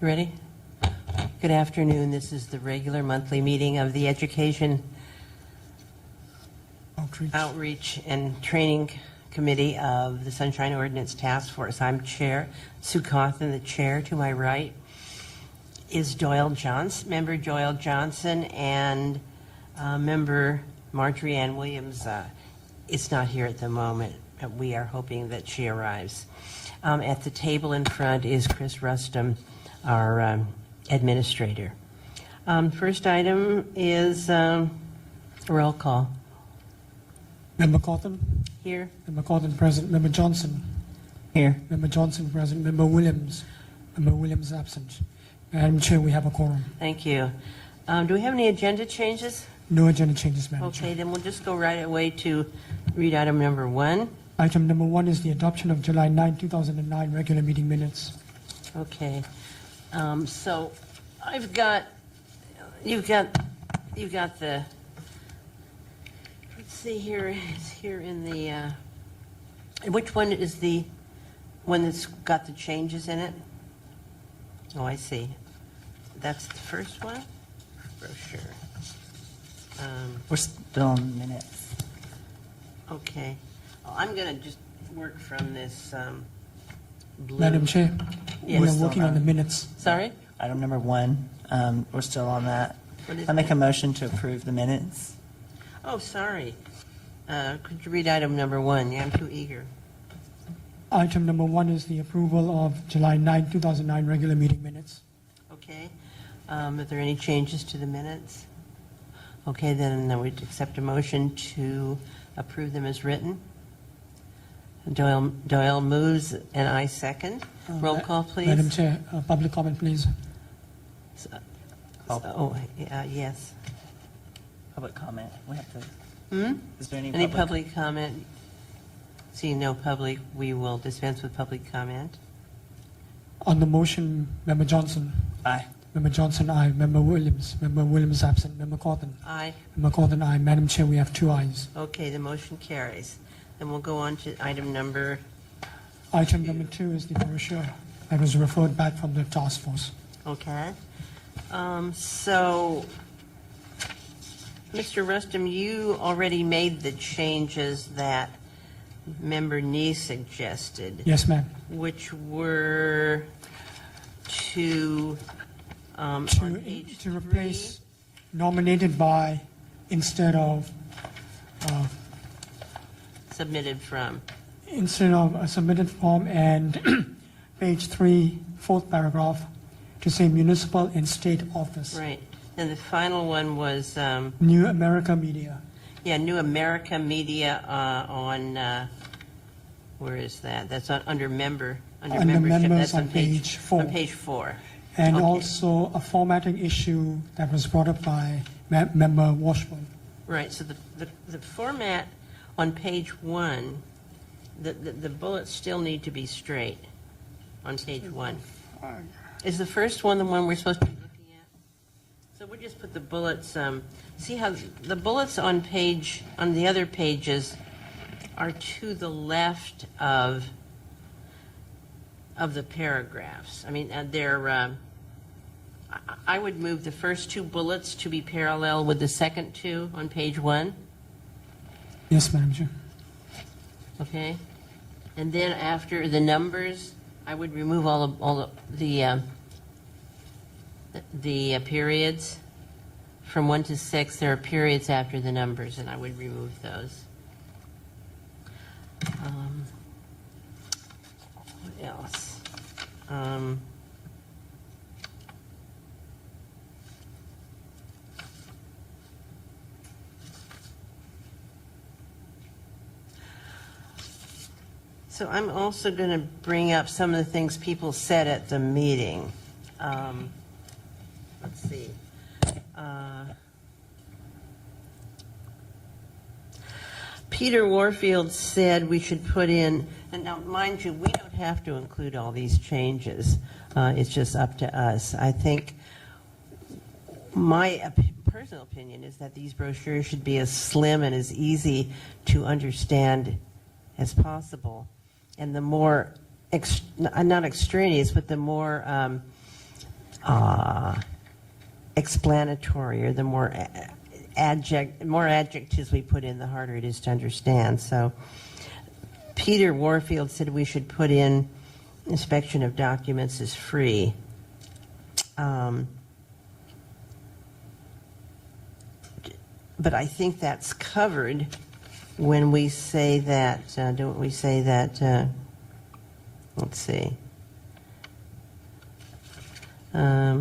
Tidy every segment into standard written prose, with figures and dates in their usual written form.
You ready? Good afternoon. This is the regular monthly meeting of the Education Outreach and Training Committee of the Sunshine Ordinance Task Force. I'm Chair Sue Cawthon, the chair. To my right is Member Doyle Johnson, and Member Marjorie Ann Williams is not here at the moment. We are hoping that she arrives. At the table in front is Chris Rustum, our administrator. First item is roll call. Member Cawthon? Here. Member Cawthon present. Member Johnson? Here. Member Johnson present. Member Williams? Member Williams absent. Madam Chair, we have a quorum. Thank you. Do we have any agenda changes? No agenda changes, Madam Okay, Chair. then we'll just go right away to read item number 1. Item number 1 is the adoption of July 9, 2009 regular meeting minutes. Okay. So you've got the, let's see here, it's here in the, which one is the one that's got the changes in it? Oh, I see. That's the first one? Brochure. We're still on minutes. Okay. Oh, I'm going to just work from this blue. Madam Chair, Yes. we We're are still working on on. the minutes. Sorry? Item number 1, we're still on that. What is I make it? a motion to approve the minutes. Oh, sorry. Could you read item number 1? Yeah, I'm too eager. Item number 1 is the approval of July 9, 2009 regular meeting minutes. Okay. Are there any changes to the minutes? Okay, then we'd accept a motion to approve them as written. Doyle moves and I second. Roll call, please. Madam Chair, public comment, please. Yes. Public comment. We have to. Hmm? Is there any Any public? public comment? Seeing no public, we will dispense with public comment. On the motion, Member Johnson. Aye. Member Johnson, aye. Member Williams absent. Member Cawthon. Aye. Member Cawthon, aye. Madam Chair, we have 2 ayes. Okay, the motion carries. Then we'll go on to item number. Item number 2 is the brochure that was referred back from the task force. Okay. So, Mr. Rustum, you already made the changes that Member Nee suggested, Yes, ma'am. which were to, on page To replace nominated by instead of submitted from. a submitted form, and page 3, 4th paragraph, to say municipal and state office. Right. And the final one was, New America Media. New America Media on, where is that? That's under member, under Under membership. members That's on page 4. On page 4. And Okay. also a formatting issue that was brought up by Member Washburn. Right, so the format on page 1, the bullets still need to be straight on page 1. Is the first one the one we're supposed to be looking at? So we'll just put the bullets, see how the bullets on the other pages are to the left of the paragraphs. I mean, they're, I would move the first 2 bullets to be parallel with the second 2 on page 1. Yes, Madam Chair. Okay, and then after the numbers, I would remove all of the periods. From 1 to 6, there are periods after the numbers, and I would remove those. What else? So I'm also going to bring up some of the things people said at the meeting. Let's see. Peter Warfield said we should put in, and now mind you, we don't have to include all these changes. It's just up to us. I think my personal opinion is that these brochures should be as slim and as easy to understand as possible. And the more, not extraneous, but the more explanatory, or the more adjectives we put in, the harder it is to understand. So Peter Warfield said we should put in inspection of documents is free. But I think that's covered when we say that, don't we say that, let's see. Right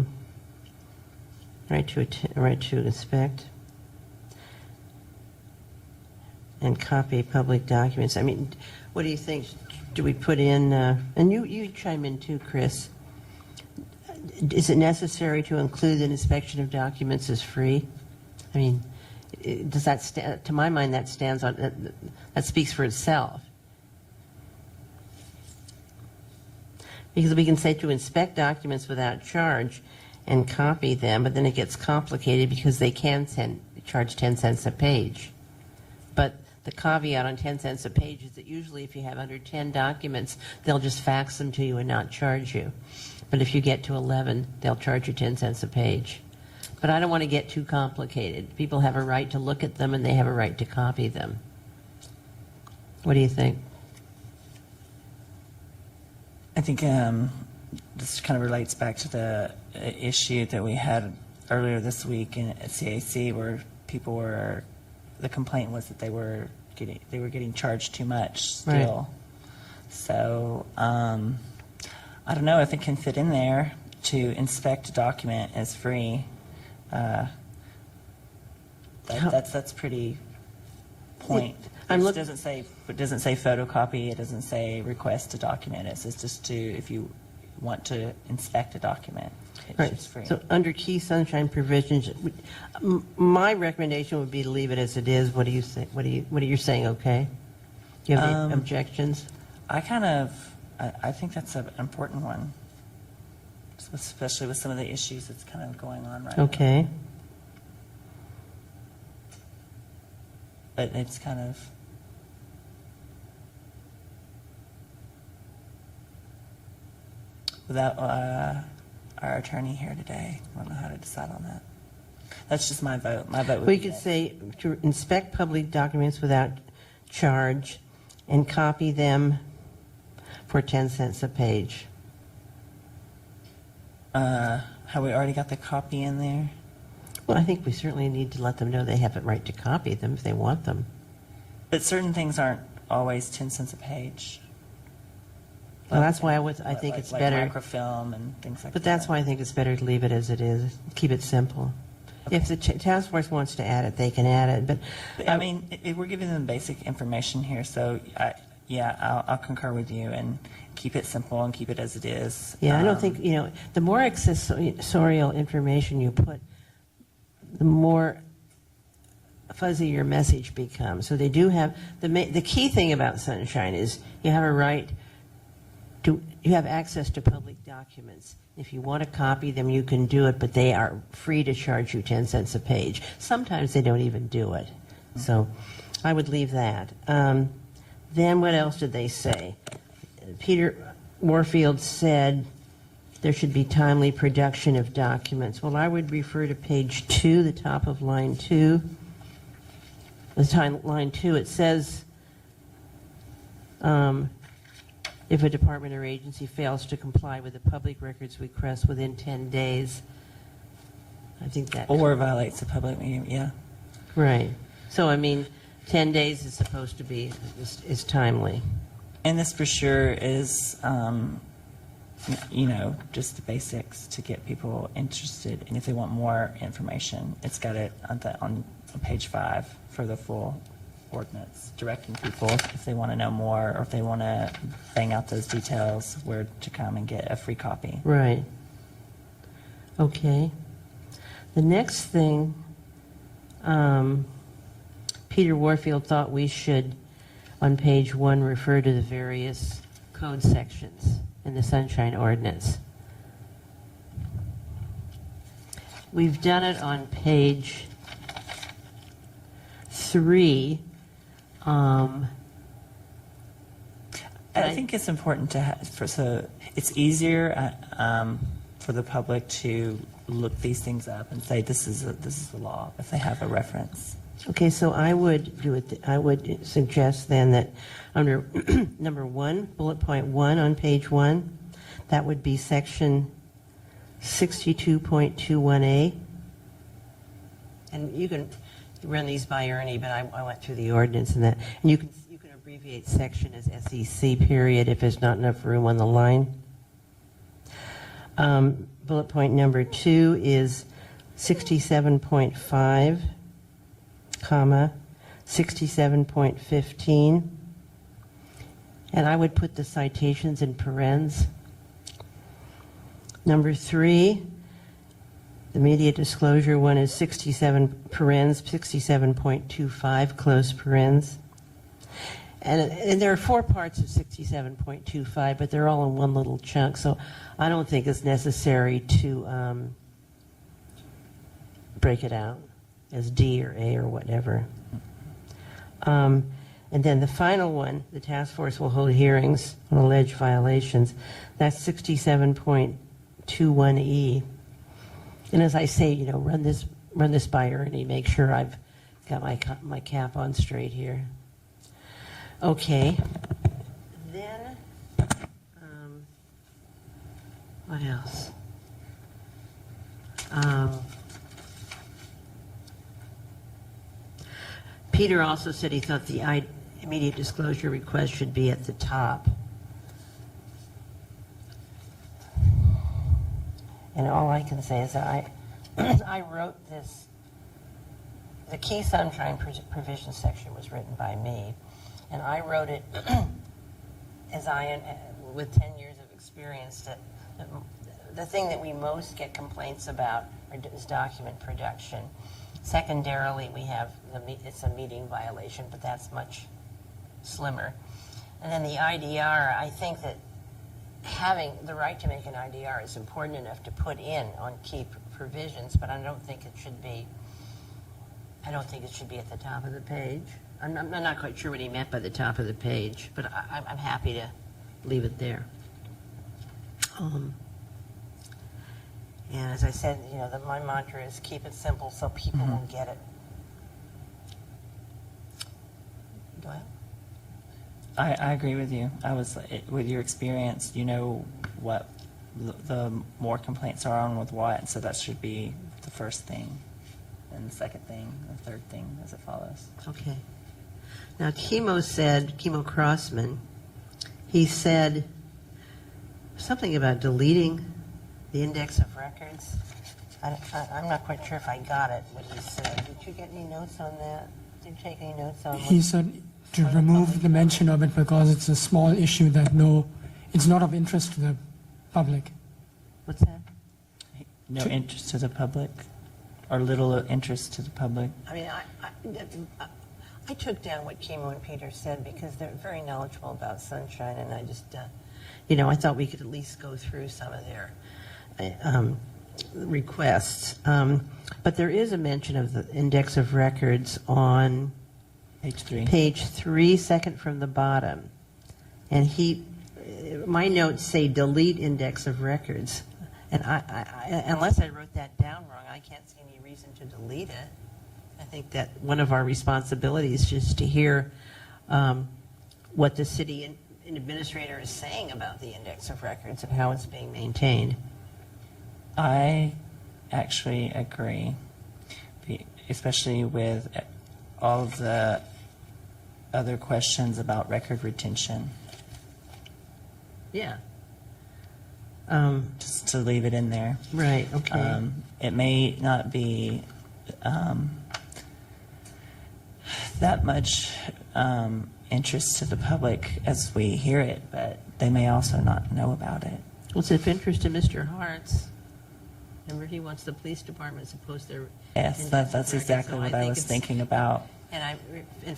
to inspect and copy public documents. I mean, what do you think? Do we put in, and you chime in too, Chris. Is it necessary to include that inspection of documents is free? I mean, does that to my mind, that stands on, that speaks for itself. Because we can say to inspect documents without charge and copy them, but then it gets complicated because they can charge 10 cents a page. But the caveat on 10 cents a page is that usually if you have under 10 documents, they'll just fax them to you and not charge you. But if you get to 11, they'll charge you 10 cents a page. But I don't want to get too complicated. People have a right to look at them and they have a right to copy them. What do you think? I think this kind of relates back to the issue that we had earlier this week at CAC, where people were, the complaint was that they were getting charged too much still. Right. So I don't know if it can fit in there to inspect a document as free. That's pretty point. It doesn't say photocopy. It doesn't say request to document. It says just to, if you want to inspect a document, it's right. just free. So under key sunshine provisions, my recommendation would be to leave it as it is. What do you think? What are you saying? Okay. Do you have any objections? I think that's an important one, especially with some of the issues that's kind of going on right now. Okay. But it's kind of, without our attorney here today, I don't know how to decide on that. That's just my vote. My vote would be We could say to inspect public documents without charge and copy them for 10 cents a page. Have we already got the copy in there? Well, I think we certainly need to let them know they have the right to copy them if they want them. But certain things aren't always 10 cents a page. Well, that's why I think it's better. Like microfilm and things like that. But that's why I think it's better to leave it as it is. Keep it simple. Okay. If the task force wants to add it, they can add it. But I mean, we're giving them basic information here, so I'll concur with you and keep it simple and keep it as it is. Yeah, I don't think, the more accessorial information you put, the more fuzzy your message becomes. So they do have, the key thing about Sunshine is you have a right to, you have access to public documents. If you want to copy them, you can do it, but they are free to charge you 10 cents a page. Sometimes they don't even do it. So I would leave that. Then what else did they say? Peter Warfield said there should be timely production of documents. Well, I would refer to page 2, the top of line 2. Line 2, it says, if a department or agency fails to comply with the public records request within 10 days, I think that... Or violates the public meeting, yeah. Right. So, I mean, 10 days is supposed to be, is timely. And this brochure is, just the basics to get people interested. And if they want more information, it's got it on page 5 for the full ordinance, directing people if they want to know more or if they want to bang out those details, where to come and get a free copy. Right. Okay. The next thing, Peter Warfield thought we should, on page 1, refer to the various code sections in the Sunshine Ordinance. We've done it on page 3. I think it's important to have, so it's easier for for the public to look these things up and say, this is the law, if they have a reference. Okay, so I would do it. I would suggest then that under number 1, bullet point 1 on page 1, that would be section 62.21A. And you can run these by Ernie, but I went through the ordinance and that. And you can abbreviate section as SEC period if there's not enough room on the line. Bullet point number 2 is 67.5, comma, 67.15. And I would put the citations in parens. Number 3, the media disclosure one is 67 parens, 67.25, close parens. And there are 4 parts of 67.25, but they're all in one little chunk, so I don't think it's necessary to break it out as D or A or whatever. And then the final one, the task force will hold hearings on alleged violations. That's 67.21E. And as I say, you know, run this by Ernie, make sure I've got my cap on straight here. Okay. Then, what else? Peter also said he thought the immediate disclosure request should be at the top. And all I can say is that I wrote this. The key sunshine provision section was written by me, and I wrote it as with 10 years of experience. That the thing that we most get complaints about is document production. Secondarily, we have it's a meeting violation, but that's much slimmer. And then the IDR, I think that having the right to make an IDR is important enough to put in on key provisions, but I don't think it should be. I don't think it should be at the top of the page. I'm not quite sure what he meant by the top of the page, but I'm happy to leave it there. And as I said, you know, my mantra is keep it simple so people will get it. Go ahead. I agree with you. With your experience, you know what the more complaints are on with what, so that should be the first thing, and the second thing, the third thing as it follows. Okay. Now, Kimo Crossman, he said something about deleting the index of records. I'm not quite sure if I got it, what he said. Did you get any notes on that? Did you take any notes on He said to remove the mention of it because it's a small issue that it's not of interest to the public. What's that? No interest to the public, or little interest to the public. I mean, I took down what Kimo and Peter said because they're very knowledgeable about sunshine, and I just, I thought we could at least go through some of their requests. But there is a mention of the index of records on Page 3, second from the bottom. And my notes say delete index of records. And unless I wrote that down wrong, I can't see any reason to delete it. I think that one of our responsibilities is just to hear what the city administrator is saying about the index of records and how it's being maintained. I actually agree, especially with all of the other questions about record retention. Yeah. Just to leave it in there. Right, okay. It may not be that much interest to the public as we hear it, but they may also not know about it. Well, it's of interest to Mr. Hartz. Remember, he wants the police department to post their... Yes, that's exactly what I was thinking about. And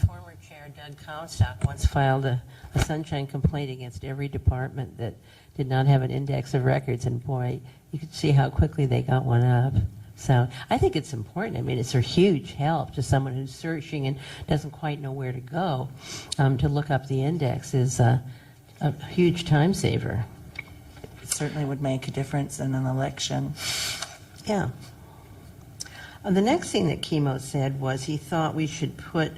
former Chair Doug Comstock once filed a sunshine complaint against every department that did not have an index of records, and boy, you could see how quickly they got one up. So I think it's important. I mean, it's a huge help to someone who's searching and doesn't quite know where to go. To look up the index is a huge time saver. It certainly would make a difference in an election. Yeah. The next thing that Chemo said was he thought we should put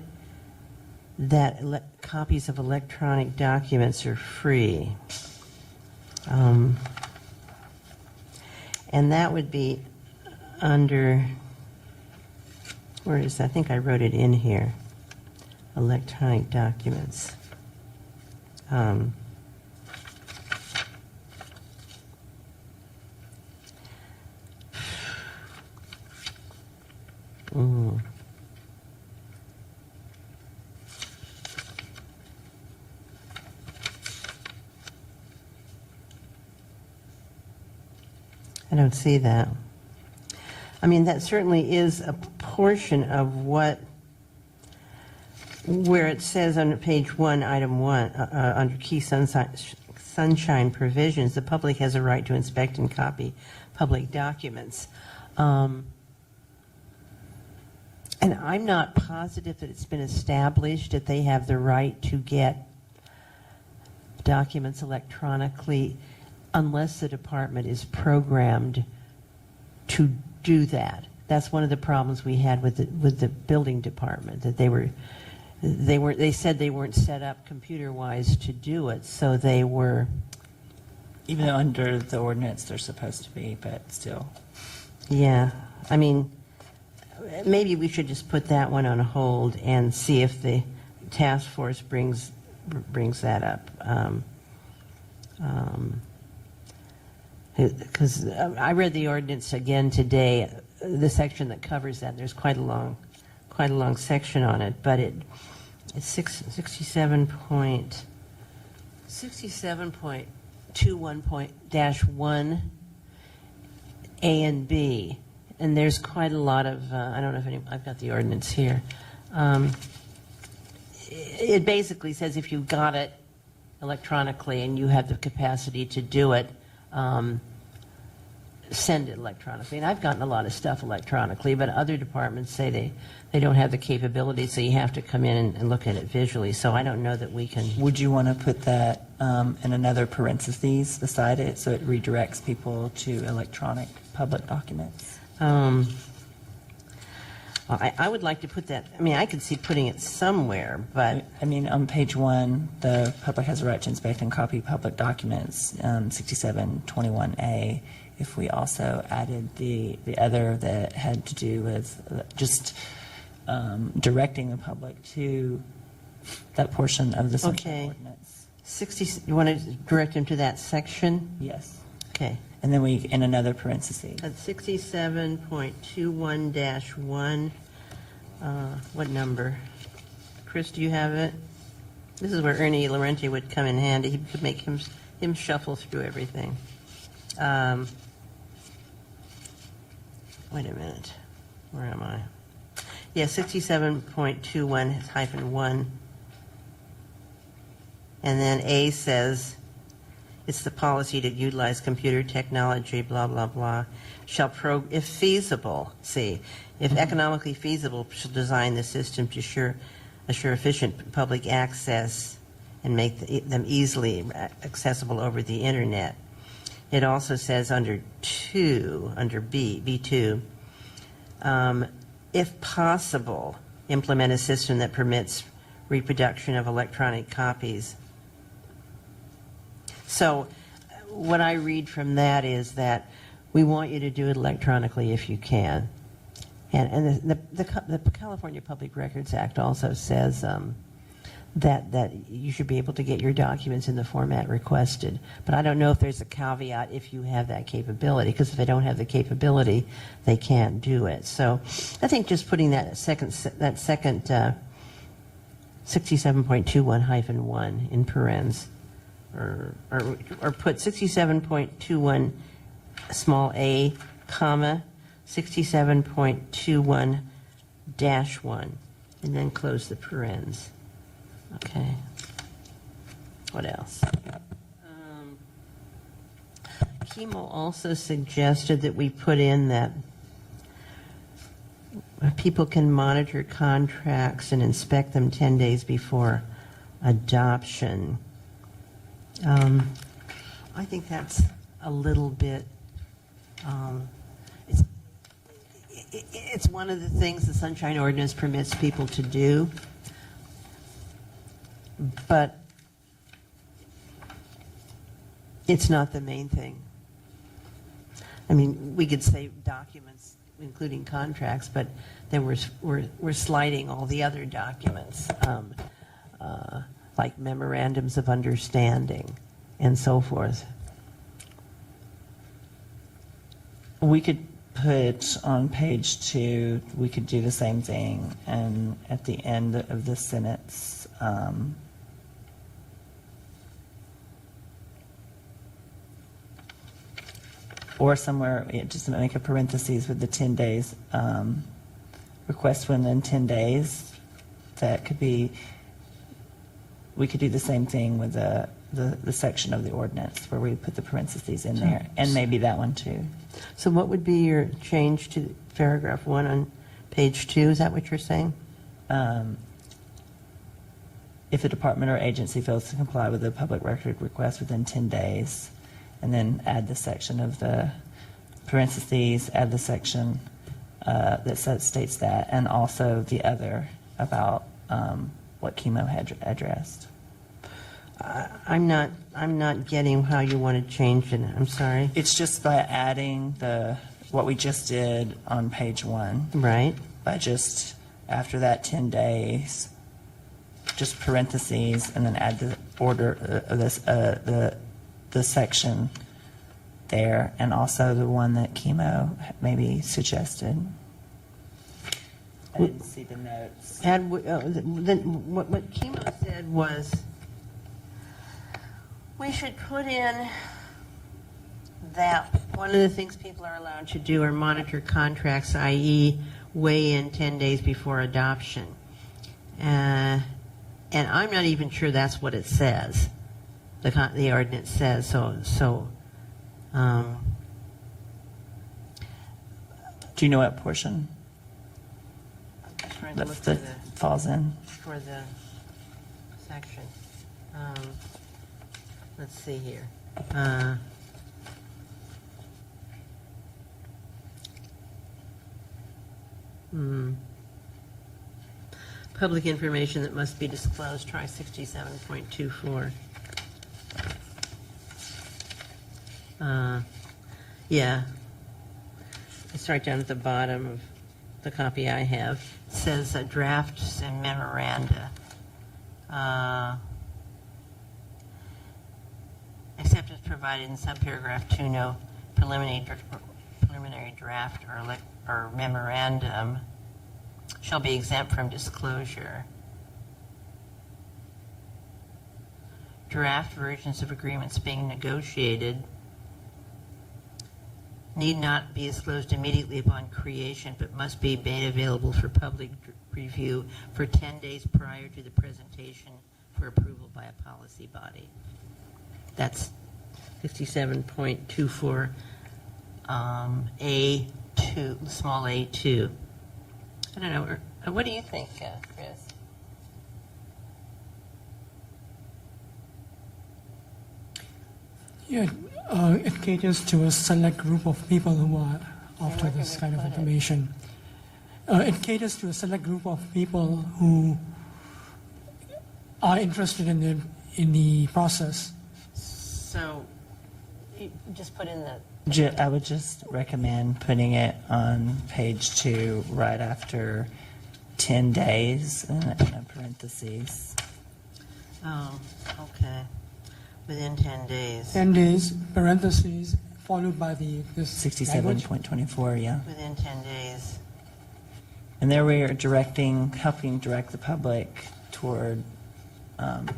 that copies of electronic documents are free. And that would be under, where is that? I think I wrote it in here. Electronic documents. I don't see that. I mean, that certainly is a portion of where it says on page 1, item 1, under key sunshine provisions, the public has a right to inspect and copy public documents. And I'm not positive that it's been established that they have the right to get documents electronically unless the department is programmed to do that. That's one of the problems we had with the building department, that they said they weren't set up computer-wise to do it, so they were. Even though under the ordinance they're supposed to be, but still. Yeah, I mean, maybe we should just put that one on hold and see if the task force brings that up. Because I read the ordinance again today, the section that covers that. There's quite a long section on it, but it's 67.21.1 A and B, and there's quite a lot of I don't know if I've got the ordinance here. It basically says if you got it electronically and you have the capacity to do it, send it electronically. And I've gotten a lot of stuff electronically, but other departments say they don't have the capability, so you have to come in and look at it visually. So I don't know that we can. Would you want to put that in another parentheses beside it so it redirects people to electronic public documents? I would like to put that. I mean, I could see putting it somewhere, but I mean, on page 1, the public has a right to inspect and copy public documents, 6721A. If we also added the other that had to do with just directing the public to that portion of the central ordinance. 60. You want to direct them to that section? Yes. Okay. And then we, in another parenthesis. At 67.21-1, what number? Chris, do you have it? This is where Ernie Laurenti would come in handy. He could make him shuffle through everything. Wait a minute. Where am I? Yeah, 67.21-1. And then A says, it's the policy to utilize computer technology, blah, blah, blah, if feasible, if economically feasible, shall design the system to assure efficient public access and make them easily accessible over the internet. It also says under B2, if possible, implement a system that permits reproduction of electronic copies. So what I read from that is that we want you to do it electronically if you can. And the California Public Records Act also says that you should be able to get your documents in the format requested. But I don't know if there's a caveat if you have that capability, because if they don't have the capability, they can't do it. So I think just putting that second 67.21-1 in parens, or put 67.21 small a, comma, 67.21-1, and then close the parens. Okay. What else? Chemo also suggested that we put in that people can monitor contracts and inspect them 10 days before adoption. I think that's a little bit, it's one of the things the Sunshine Ordinance permits people to do, but it's not the main thing. I mean, we could say documents, including contracts, but then we're sliding all the other documents, like memorandums of understanding and so forth. We could put on page 2, we could do the same thing, and at the end of the sentence, or somewhere, just make a parentheses with the 10 days, request within 10 days. That could be, we could do the same thing with the section of the ordinance where we put the parentheses in there, and maybe that one too. So what would be your change to paragraph 1 on page 2? Is that what you're saying? If a department or agency fails to comply with a public record request within 10 days, and then add the section of the parentheses, add the section that states that, and also the other about what Chemo had addressed. I'm not getting how you want to change it. I'm sorry. It's just by adding what we just did on page 1. Right. By just, after that 10 days, just parentheses, and then add the order of this, the section there, and also the one that Chemo maybe suggested. I didn't see the notes. And then what Chemo said was we should put in that one of the things people are allowed to do are monitor contracts, i.e. weigh in 10 days before adoption. And I'm not even sure that's what it says. The ordinance says so. Do you know what portion I'm just trying to look that falls in? for the section. Let's see here. Public information that must be disclosed, try 67.24. Yeah. It's right down at the bottom of the copy I have. It says drafts and memoranda. Except as provided in subparagraph 2, no preliminary draft or memorandum shall be exempt from disclosure. Draft versions of agreements being negotiated need not be disclosed immediately upon creation, but must be made available for public review for 10 days prior to the presentation for approval by a policy body. That's 57.24 A2, small a2. I don't know. What do you think, Chris? Yeah, it caters to a select group of people who are after this kind of information. It caters to a select group of people who are interested in the process. So, you just put in the... I would just recommend putting it on page 2 right after 10 days in parentheses. Oh, okay. Within 10 days. 10 days, parentheses, followed by this language. 67.24, yeah. Within 10 days. And there we are helping direct the public toward, Could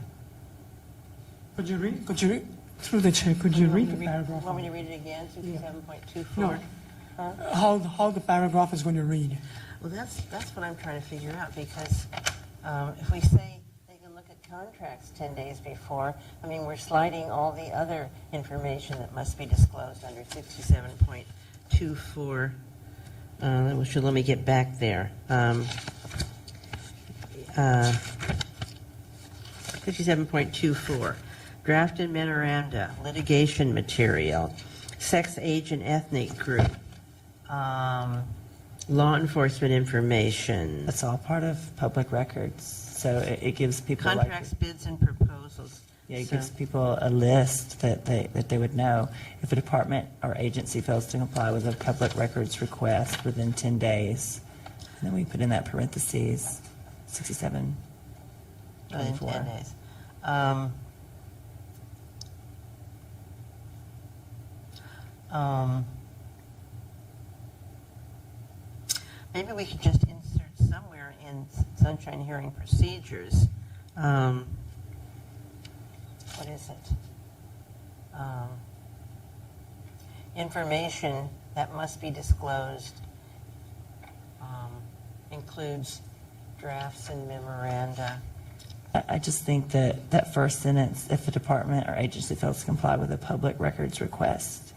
you read through the chair? Could you read the paragraph? Want me to read it again? 67.24? No. How the paragraph is going to read? Well, that's what I'm trying to figure out, because if we say they can look at contracts 10 days before, I mean, we're sliding all the other information that must be disclosed under 67.24. Let me get back there. 57.24. drafted memoranda, litigation material, sex, age, and ethnic group, law enforcement information, That's all part of public records. So it gives people like. contracts, bids, and proposals. Yeah, it So- gives people a list that they would know. If a department or agency fails to comply with a public records request within 10 days, and then we put in that parentheses, 67, Within 24. 10 days. Maybe we could just insert somewhere in sunshine hearing procedures. What is it? Information that must be disclosed includes drafts and memoranda. I just think that first sentence, if a department or agency fails to comply with a public records request,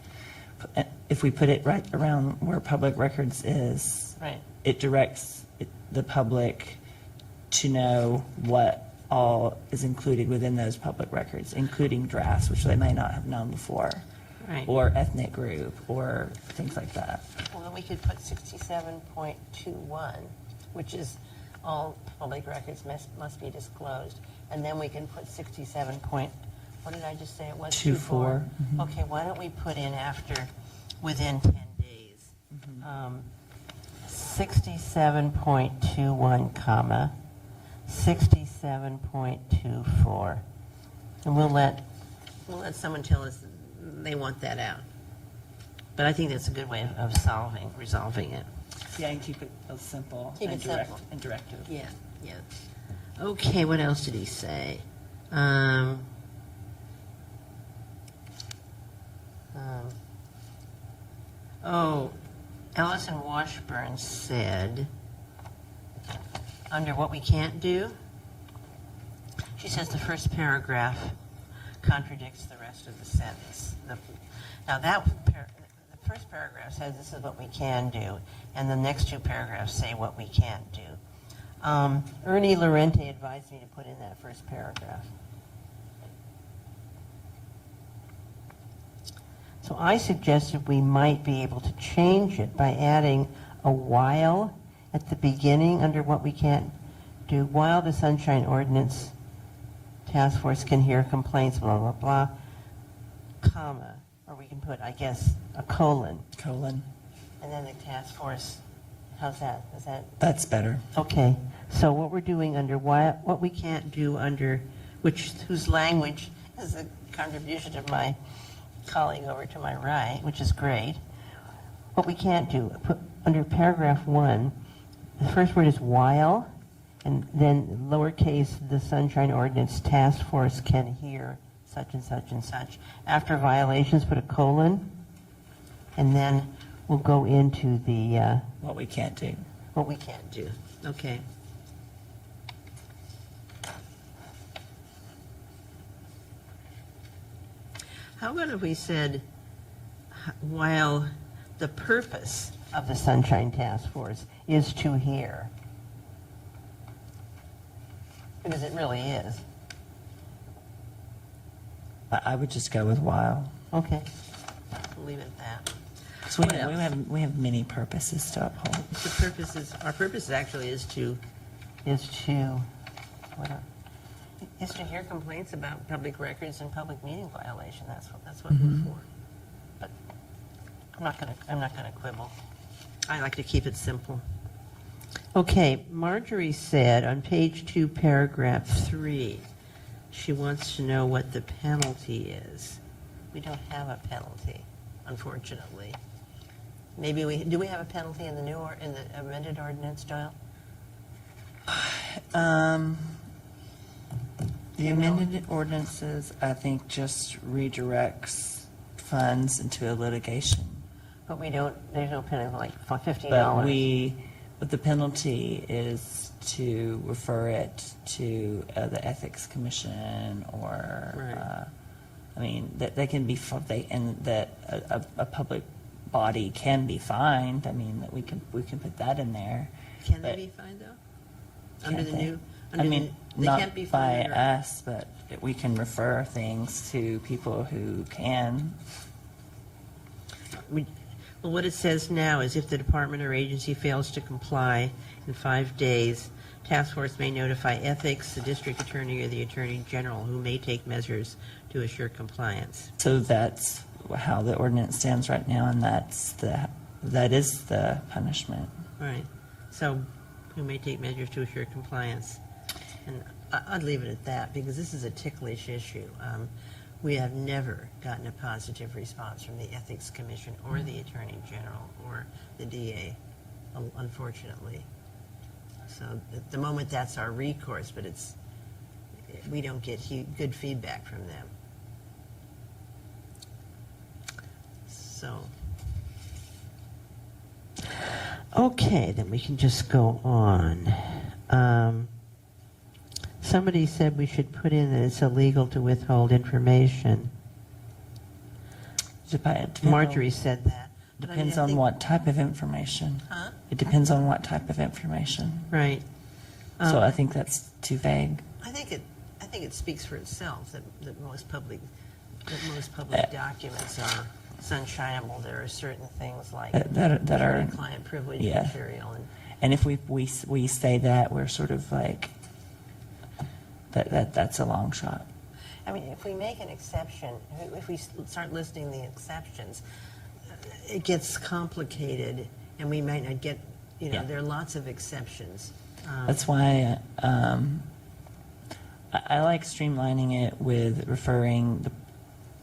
if we put it right around where public records is, Right. it directs the public to know what all is included within those public records, including drafts, which they may not have known before, Right. or ethnic group, or things like that. Well, then we could put 67.21, which is all public records must be disclosed. And then we can put 67 point, what did I just say it was? 24. Okay, why don't we put in after, within 10 days? 67.21, comma, 67.24. And we'll let someone tell us they want that out. But I think that's a good way of resolving it. Yeah, and keep it simple Keep and it simple. directive. Yeah, yeah. Okay, what else did he say? Allison Washburn said, under what we can't do, she says the first paragraph contradicts the rest of the sentence. Now the first paragraph says this is what we can do, and the next two paragraphs say what we can't do. Ernie Lorente advised me to put in that first paragraph. So I suggested we might be able to change it by adding a while at the beginning under what we can't do. While the Sunshine Ordinance Task Force can hear complaints, blah, blah, blah, comma, or we can put, I guess, a colon, Colon. and then the task force. How's that? Is that That's better. okay? So what we're doing under what we can't do under whose language is a contribution of my colleague over to my right, which is great. What we can't do, put under paragraph 1, the first word is while, and then lowercase the Sunshine Ordinance Task Force can hear such and such and such. After violations, put a colon, and then we'll go into the What we can't do. what we can't do. Okay. How about if we said, while the purpose of the Sunshine Task Force is to hear? Because it really is. I would just go with while. Okay. We'll leave it at that. So What else? we have many purposes to uphold. The purpose is, our purpose actually is to hear complaints about public records and public meeting violation. That's what we're for. But I'm not gonna quibble. I like to keep it simple. Okay, Marjorie said on page 2, paragraph 3, she wants to know what the penalty is. We don't have a penalty, unfortunately. Maybe do we have a penalty in the amended ordinance, Doyle? The amended ordinances, I think, just redirects funds into a litigation. But there's no penalty, like $50. But the penalty is to refer it to the Ethics Commission or, Right. I mean, that they can be, and that a public body can be fined. I mean, that we can put that in there. Can they But- be fined, though? Can Under the they? new, I mean, They not can't be by funded or- us, but we can refer things to people who can. Well, what it says now is if the department or agency fails to comply in 5 days, task force may notify ethics, the district attorney, or the attorney general, who may take measures to assure compliance. So that's how the ordinance stands right now, and that is the punishment. Right. So who may take measures to assure compliance. And I'd leave it at that, because this is a ticklish issue. We have never gotten a positive response from the Ethics Commission or the Attorney General or the DA, unfortunately. So at the moment, that's our recourse, but we don't get good feedback from them. So, okay, then we can just go on. Somebody said we should put in that it's illegal to withhold information. Marjorie said that. But I mean, Depends I on think- what type of information. Huh? It depends on what type of information. Right. So I think that's too vague. I think it speaks for itself that most public documents are sunshineable. There are certain things like That are, client privilege yeah. material and and if we say that, we're sort of like, that's a long shot. I mean, if we make an exception, if we start listing the exceptions, it gets complicated, and we might not get, Yeah. there are lots of exceptions. That's why I like streamlining it with referring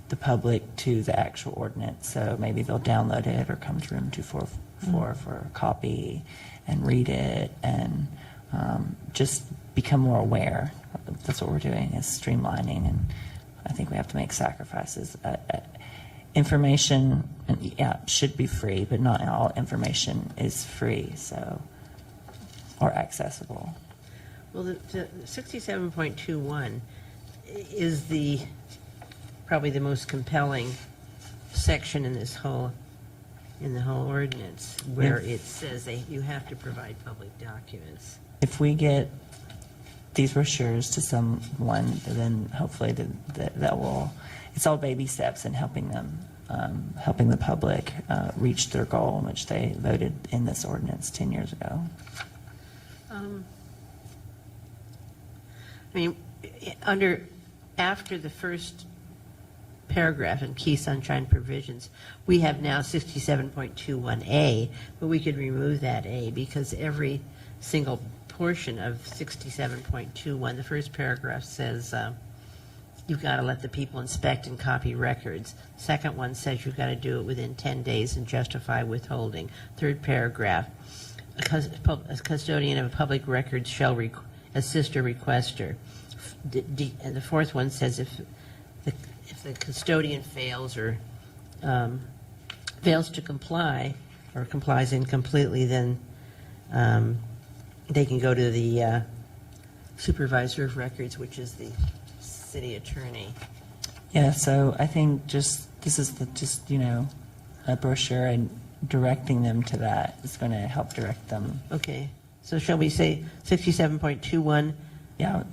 the public to the actual ordinance. So maybe they'll download it or come to room 244 for a copy and read it and just become more aware. That's what we're doing, is streamlining, and I think we have to make sacrifices. Information, yeah, should be free, but not all information is free, so, or accessible. Well, the 67.21 is probably the most compelling section in the whole ordinance, where it says you have to provide public documents. If we get these brochures to someone, then hopefully that will, it's all baby steps in helping them, helping the public reach their goal, which they voted in this ordinance 10 years ago. I mean, after the first paragraph in key sunshine provisions, we have now 67.21A, but we could remove that A because every single portion of 67.21, the first paragraph says you've got to let the people inspect and copy records. Second one says you've got to do it within 10 days and justify withholding. Third paragraph, a custodian of a public record shall assist a requester. And the fourth one says if the custodian fails or fails to comply or complies incompletely, then they can go to the supervisor of records, which is the city attorney. Yeah, so I think this is a brochure, and directing them to that is going to help direct them. Okay, so shall we say 67.21A Yeah,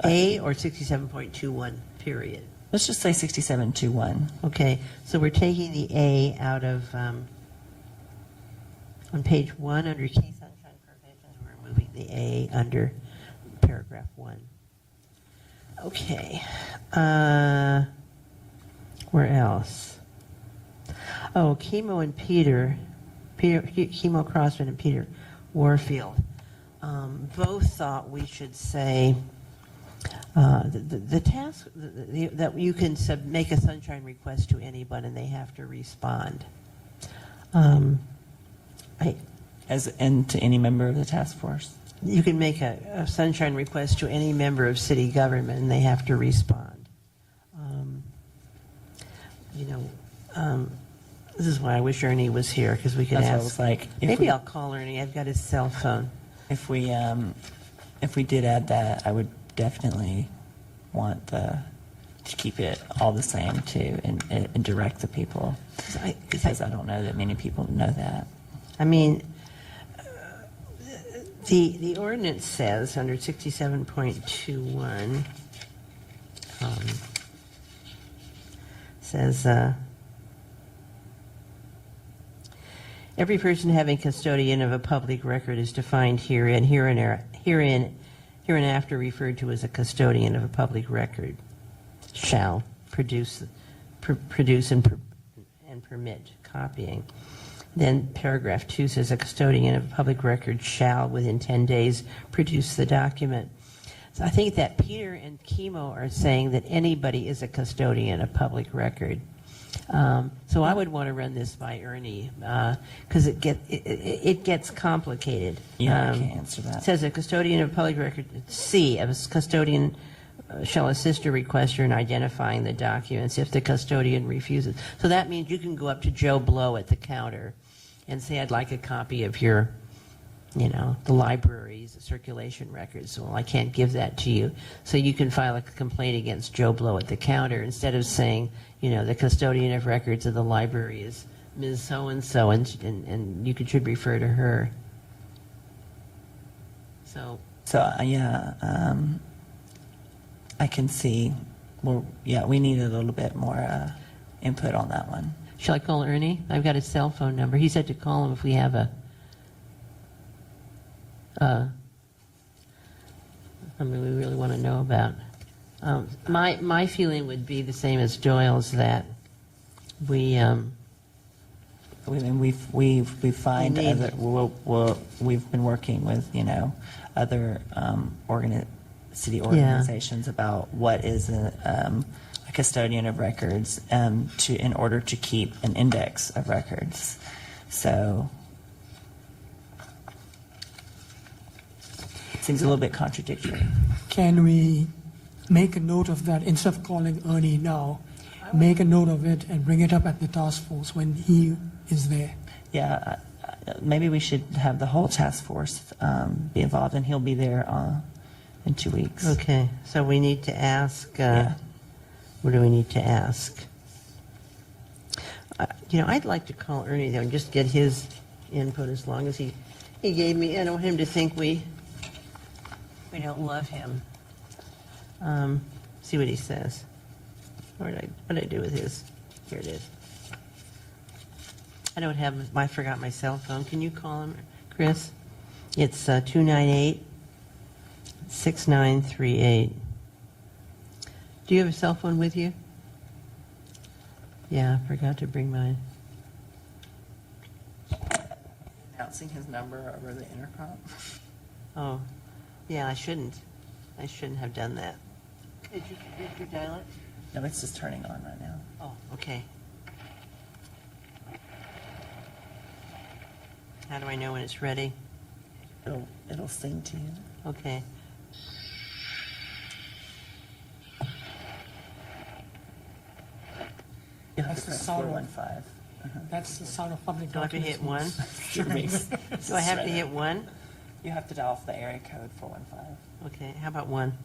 or 67.21 period? let's just say 6721. Okay, so we're taking the A out of, on page 1 under key sunshine provisions, we're removing the A under paragraph 1. Okay, where else? Oh, Chemo Crossman and Peter Warfield both thought we should say the task that you can make a sunshine request to anyone and they have to respond. And To any member of the task force. you can make a sunshine request to any member of city government and they have to respond. This is why I wish Ernie was here, because we could That's what I ask. was like, Maybe I'll call Ernie. I've got his cell phone. If we did add that, I would definitely want to keep it all the same too, and direct the people, because I don't know that many people know that. I mean, The ordinance says, under 67.21, says, every person having custodian of a public record is defined hereinafter referred to as a custodian of a public record, shall produce and permit copying. Then paragraph 2 says a custodian of a public record shall, within 10 days, produce the document. So I think that Peter and Chemo are saying that anybody is a custodian of public record. So I would want to run this by Ernie because it gets complicated. Yeah, I can't answer that. It says a custodian of public record, C, a custodian shall assist a requester in identifying the documents if the custodian refuses. So that means you can go up to Joe Blow at the counter and say, I'd like a copy of your, the library's circulation records. Well, I can't give that to you. So you can file a complaint against Joe Blow at the counter instead of saying, the custodian of records of the library is Ms. So-and-so, and you should refer to her. So I can see, we need a little bit more input on that one. shall I call Ernie? I've got his cell phone number. He said to call him if we have we really want to know about. My feeling would be the same as Doyle's, that we find need- other. We've been working with other city organizations about what is a custodian of records in order to keep an index of records. So it seems a little bit contradictory. Can we make a note of that instead of calling Ernie now? Make a note of it and bring it up at the task force when he is there. Yeah, maybe we should have the whole task force be involved, and he'll be there in 2 weeks. Okay, so we need to ask, Yeah. what do we need to ask? I'd like to call Ernie, though, and just get his input as long as he gave me, I don't want him to think we don't love him. See what he says. What did I do with his? Here it is. I forgot my cell phone. Can you call him, Chris? It's 298-6938. Do you have a cell phone with you? Yeah, I forgot to bring mine. Announcing his number over the intercom. Oh, yeah, I shouldn't have done that. Did you dial it? No, it's just turning on right now. Oh, okay. How do I know when it's ready? It'll sing to you. Okay. You have That's to the press sound of- 415. That's the sound of public Do I have to hit one? Makes- Do I have to hit one? You have to dial the area code 415. Okay, how about one?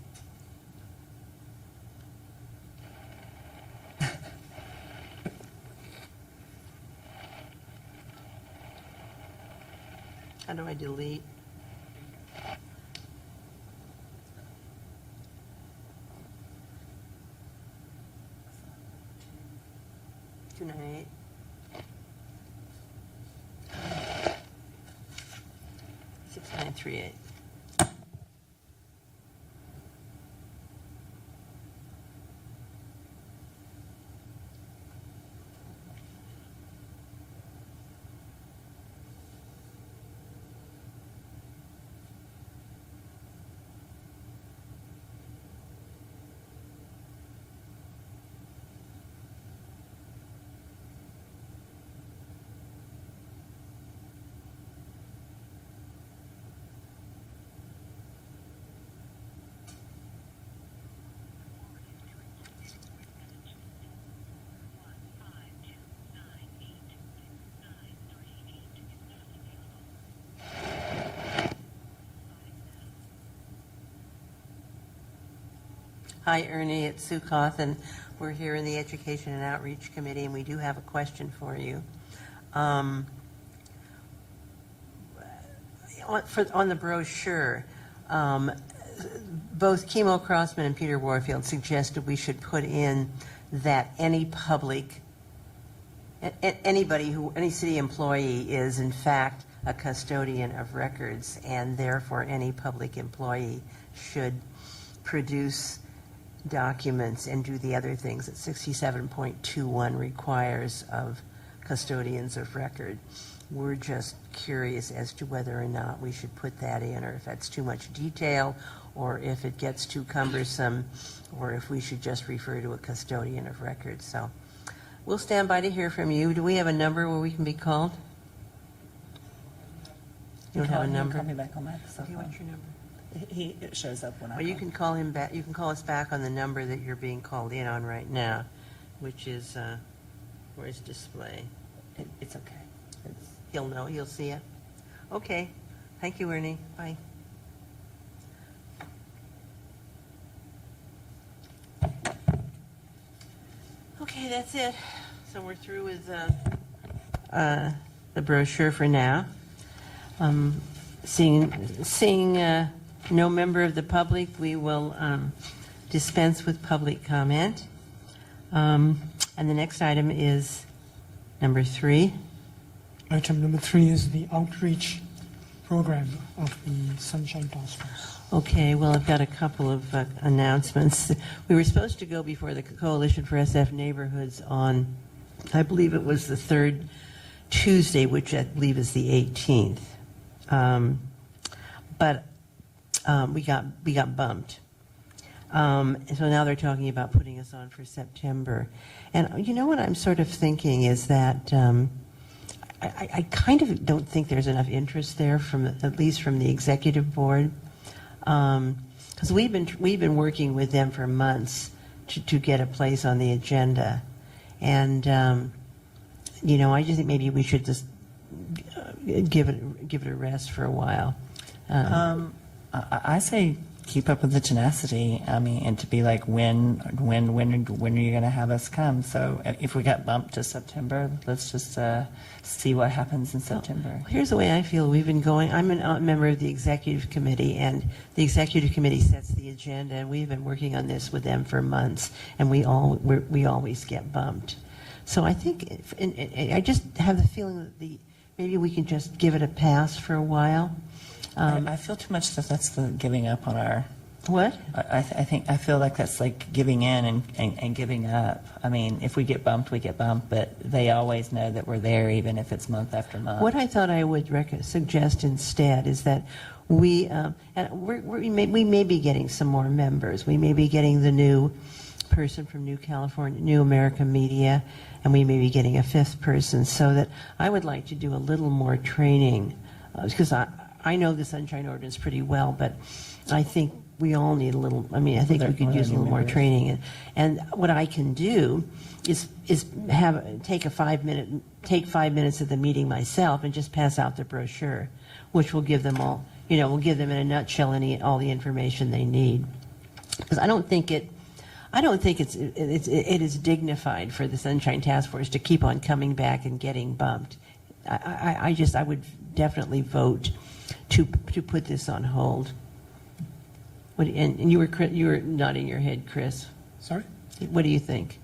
How do I delete? Two 298. 6938. Hi, Ernie, it's Sue Cawthon. We're here in the Education and Outreach Committee, and we do have a question for you. on the brochure, both Kimo Crossman and Peter Warfield suggested we should put in that any public, any city employee is in fact a custodian of records, and therefore any public employee should produce documents and do the other things that 67.21 requires of custodians of record. We're just curious as to whether or not we should put that in, or if that's too much detail, or if it gets too cumbersome, or if we should just refer to a custodian of record. So we'll stand by to hear from you. Do we have a number where we can be called? You don't have a number? Call me back on my cell Okay, phone. what's your number? It shows up when I Well, you call. can call him back, you can call us back on the number that you're being called in on right now, which is, where's display? It's okay. He'll know, he'll see it. Okay, thank you, Ernie, bye. Okay, that's it. So we're through with the brochure for now. Seeing no member of the public, we will dispense with public comment. And the next item is number 3. Item number 3 is the outreach program of the Sunshine Task Force. Okay, well, I've got a couple of announcements. We were supposed to go before the Coalition for SF Neighborhoods on, I believe it was the third Tuesday, which I believe is the 18th. But we got bumped. And so now they're talking about putting us on for September. And you know what I'm sort of thinking is that I kind of don't think there's enough interest there, from at least from the executive board, because we've been working with them for months to get a place on the agenda, and you know, I just think maybe we should just give it a rest for a while. I say keep up with the tenacity. I mean, and to be like, when are you going to have us come? So if we got bumped to September, let's just see what happens in September. Here's the way I feel. We've been going. I'm a member of the executive committee, and the executive committee sets the agenda, and we've been working on this with them for months, and we always get bumped. So I think, I just have the feeling that maybe we can just give it a pass for a while. I feel too much that that's the giving up on our. What? I feel like that's like giving in and giving up. I mean, if we get bumped, we get bumped, but they always know that we're there, even if it's month after month. What I thought I would suggest instead is that we may be getting some more members. We may be getting the new person from New America Media, and we may be getting a 5th person, so that I would like to do a little more training, because I know the Sunshine Ordinance pretty well, but I think we all need a little, I think we could use a little more training. And what I can do is take 5 minutes of the meeting myself and just pass out the brochure, which will give them all, will give them in a nutshell all the information they need. Because I don't think it is dignified for the Sunshine Task Force to keep on coming back and getting bumped. I would definitely vote to put this on hold. And you were nodding your head, Chris. Sorry? What do you think?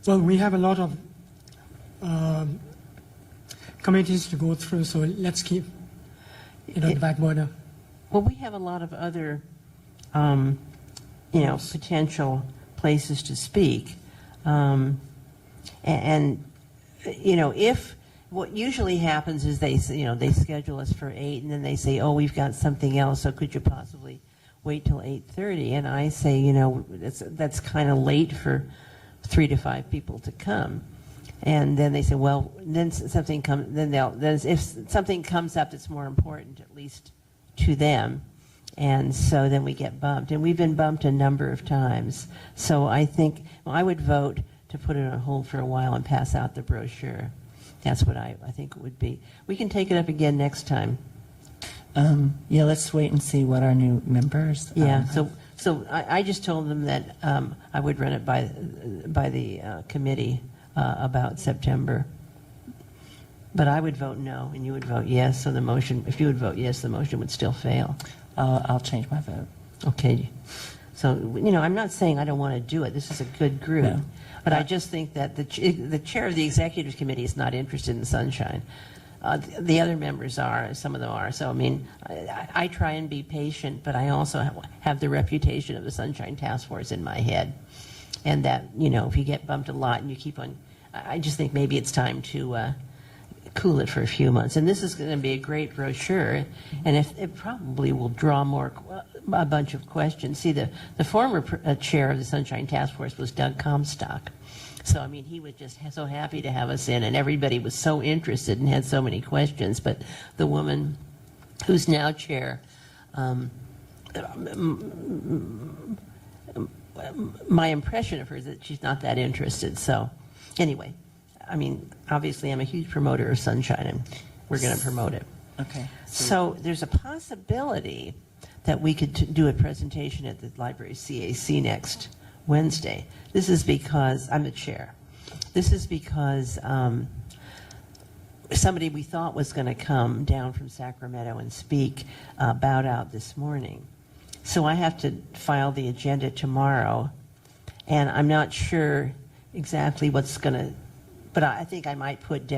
Well, we have a lot of committees to go through, so let's keep it on the back burner. Well, we have a lot of other, potential places to speak. If what usually happens is they schedule us for 8, and then they say, oh, we've got something else, so could you possibly wait till 8:30? And I say, that's kind of late for 3 to 5 people to come. And then they say, well, then if something comes up that's more important, at least to them, and so then we get bumped. And we've been bumped a number of times. So I think I would vote to put it on hold for a while and pass out the brochure. That's what I think it would be. We can take it up again next time. Let's wait and see what our new members. Yeah. So I just told them that I would run it by the committee about September. But I would vote no, and you would vote yes, so the motion, if you would vote yes, the motion would still fail. I'll change my vote. Okay. So, I'm not saying I don't want to do it. This is a good group. No. But I just think that the chair of the executive committee is not interested in sunshine. The other members are, some of them are. So, I mean, I try and be patient, but I also have the reputation of the Sunshine Task Force in my head. And that, if you get bumped a lot and you keep on, I just think maybe it's time to cool it for a few months. And this is going to be a great brochure, and it probably will draw a bunch of questions. See, the former chair of the Sunshine Task Force was Doug Comstock. So, I mean, he was just so happy to have us in, and everybody was so interested and had so many questions. But the woman who's now chair, my impression of her is that she's not that interested. So, anyway, I mean, obviously, I'm a huge promoter of sunshine, and we're going to promote it. Okay. So there's a possibility that we could do a presentation at the library CAC next Wednesday. This is because I'm the chair. This is because somebody we thought was going to come down from Sacramento and speak bowed out this morning. So I have to file the agenda tomorrow, and I'm not sure exactly what's going to, but I think I might put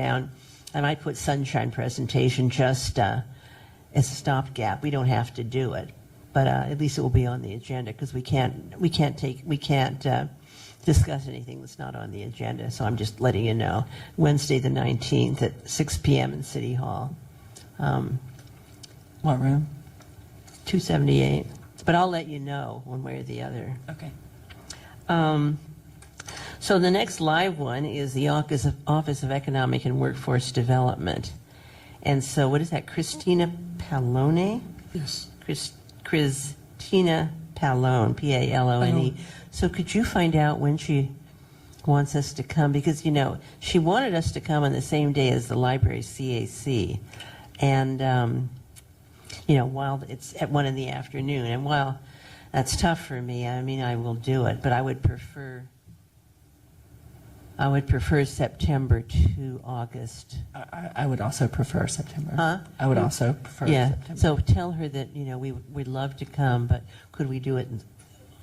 sunshine presentation just as a stopgap. We don't have to do it, but at least it will be on the agenda, because we can't discuss anything that's not on the agenda. So I'm just letting you know. Wednesday the 19th at 6 p.m. in City Hall. What room? 278. But I'll let you know one way or the other. Okay. So the next live one is the Office of Economic and Workforce Development. And so what is that, Christina Pallone? Yes. Christina Pallone, P-A-L-O-N-E. Pallone. So could you find out when she wants us to come? Because, she wanted us to come on the same day as the library CAC. And, while it's at 1 in the afternoon, and while that's tough for me, I mean, I will do it, but I would prefer September to August. I would also prefer September. Huh? I would also prefer Yeah, September. so tell her that, we'd love to come, but could we do it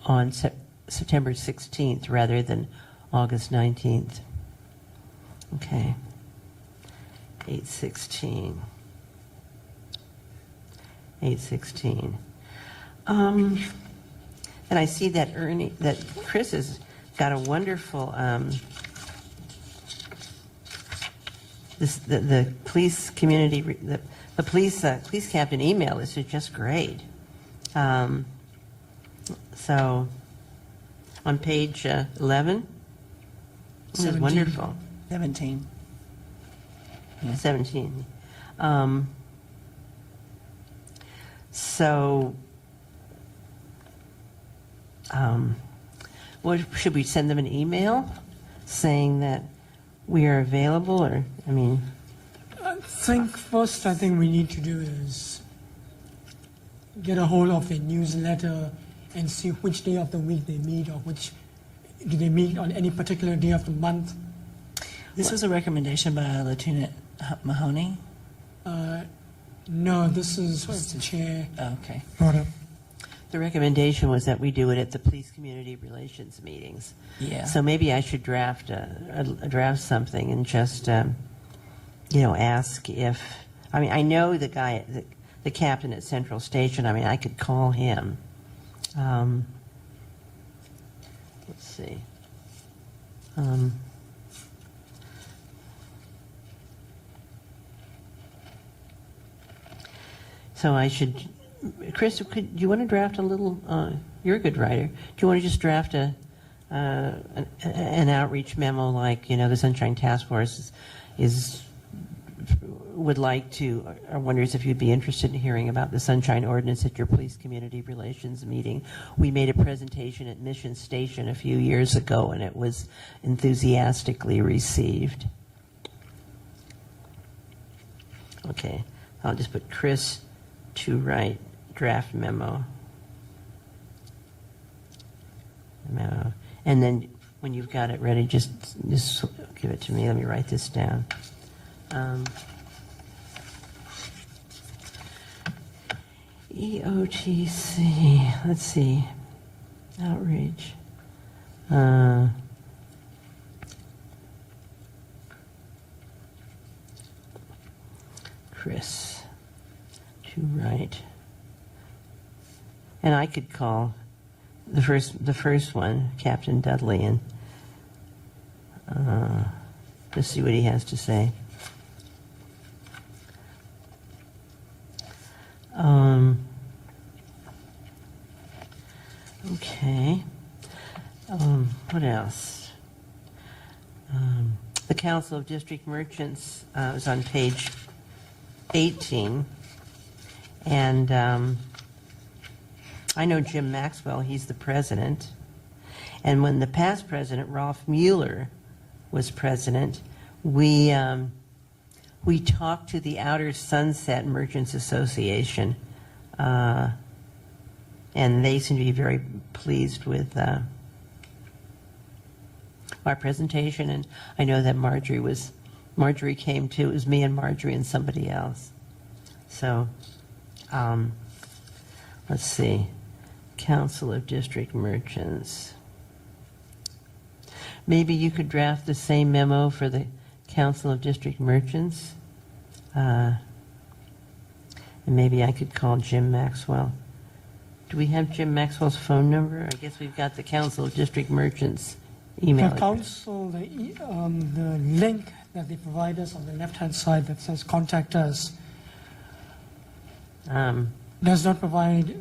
on September 16th rather than August 19th? Okay. 8/16. 8/16. And I see that Chris has got a wonderful, the police community, the police captain email is just great. So on page 11, this is 17. wonderful. 17. 17. What should we send them an email saying that we are available, or I think we need to do is get a hold of the newsletter and see which day of the week they meet, or do they meet on any particular day of the month. This was a recommendation by Lieutenant Mahoney. No, this is what the chair Oh, okay. brought up. the recommendation was that we do it at the police community relations meetings. Yeah. So maybe I should draft something and just ask if, I know the guy, the captain at Central Station. I could call him. Let's see. So I should, Chris, do you want to draft a little, you're a good writer. Do you want to just draft an outreach memo like, the Sunshine Task Force would like to, or wonders if you'd be interested in hearing about the Sunshine Ordinance at your police community relations meeting. We made a presentation at Mission Station a few years ago, and it was enthusiastically received. Okay, I'll just put Chris to write draft memo. And then when you've got it ready, just give it to me. Let me write this down. EOTC, let's see, outreach. Chris, to write. And I could call the first one, Captain Dudley, and just see what he has to say. Okay. What else? The Council of District Merchants is on page 18. And I know Jim Maxwell, he's the president. And when the past president, Rolf Mueller, was president, we talked to the Outer Sunset Merchants Association, and they seem to be very pleased with our presentation. And I know that Marjorie came too. It was me and Marjorie and somebody else. So, let's see, Council of District Merchants. Maybe you could draft the same memo for the Council of District Merchants. And maybe I could call Jim Maxwell. Do we have Jim Maxwell's phone number? I guess we've got the Council of District Merchants email The address. council, the link that they provide us on the left-hand side that says contact us does not provide,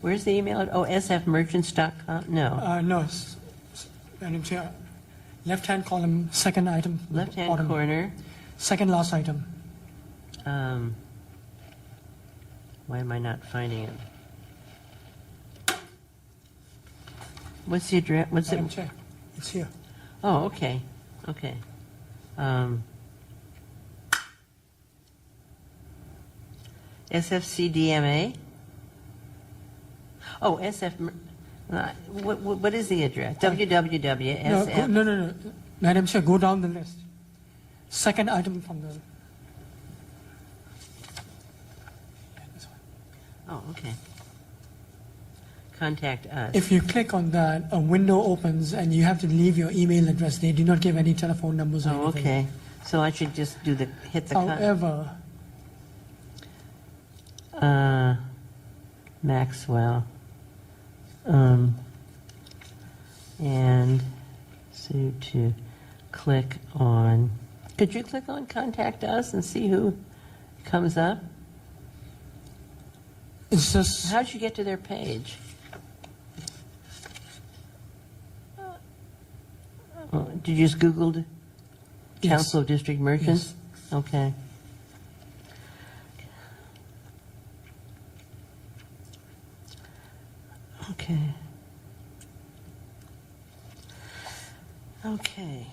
Where's the email? Oh, sfmerchants.com? No. no, Madam Chair, left-hand column, second item. Left-hand bottom, corner. Second last item. Why am I not finding it? What's the address? What's Madam it? Chair, it's here. Oh, okay. Okay. SFCDMA? Oh, what is the address? www.sf. No. Madam Chair, go down the list. Second item from the. Oh, okay. Contact us. If you click on that, a window opens and you have to leave your email address. They do not give any telephone numbers or Oh, anything. okay. So I should just do hit the However, Maxwell. And so to click on, could you click on contact us and see who comes up? it's just, How'd you get to their page? Did you just Googled Yes. Council of District Merchants? Okay. Okay. Okay.